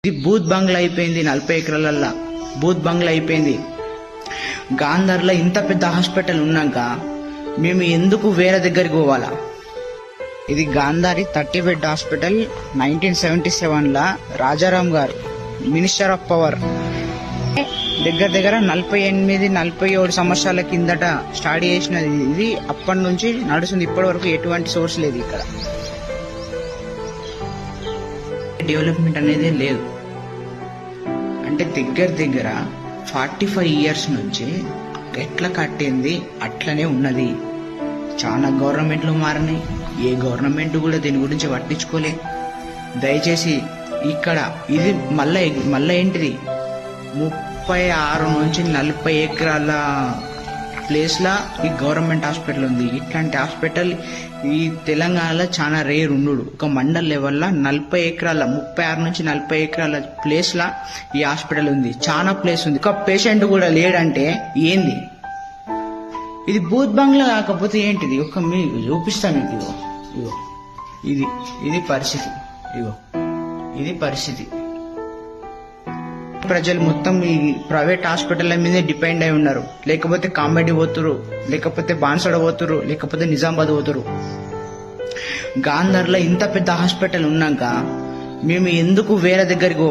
ఇది బూత్ బంగ్లా అయిపోయింది. 40 ఎకరాలల్లా బూత్ బంగ్లా అయిపోయింది. గాంధార్లో ఇంత పెద్ద హాస్పిటల్ ఉన్నాక మేము ఎందుకు వేరే దగ్గరికి పోవాలా? ఇది గాంధారి 30 బెడ్ హాస్పిటల్. 1977 రాజారాం గారు మినిస్టర్ ఆఫ్ పవర్ దగ్గర 48-47 సంవత్సరాల కిందట స్టార్ట్ చేసినది. ఇది అప్పటి నుంచి నడుస్తుంది. ఇప్పటి వరకు ఎటువంటి సోర్స్ లేదు. ఇక్కడ డెవలప్మెంట్ అనేది లేదు. అంటే దగ్గర 45 ఇయర్స్ నుంచి ఎట్లా కట్టింది అట్లనే ఉన్నది. చాలా గవర్నమెంట్లు మారినాయి. ఏ గవర్నమెంట్ కూడా దీని గురించి పట్టించుకోలే. దయచేసి ఇక్కడ ఇది మళ్ళా ఏంటిది 36 నుంచి 40 ఎకరాల ప్లేస్లా ఈ గవర్నమెంట్ హాస్పిటల్ ఉంది. ఇట్లాంటి హాస్పిటల్ ఈ తెలంగాణలో చాలా రేర్ ఉండు. ఒక మండల్ లెవెల్లో 40 ఎకరాల 36 నుంచి 40 ఎకరాల ప్లేస్లా ఈ హాస్పిటల్ ఉంది. చాలా ప్లేస్ ఉంది. ఒక పేషెంట్ కూడా లేడంటే ఏంది? ఇది బూత్ బంగ్లా కాకపోతే ఏంటిది? ఒక మీకు చూపిస్తా. మీకు ఇగో ఇది పరిస్థితి. ఇది పరిస్థితి. ప్రజలు మొత్తం ఈ ప్రైవేట్ హాస్పిటల్ మీదే డిపెండ్ అయి ఉన్నారు. లేకపోతే కామెడీ పోతురు, లేకపోతే బాన్సడ పోతురు, లేకపోతే నిజామాబాద్ పోతురు. గాంధార్లో ఇంత పెద్ద హాస్పిటల్ ఉన్నాక మేము ఎందుకు వేరే దగ్గరికి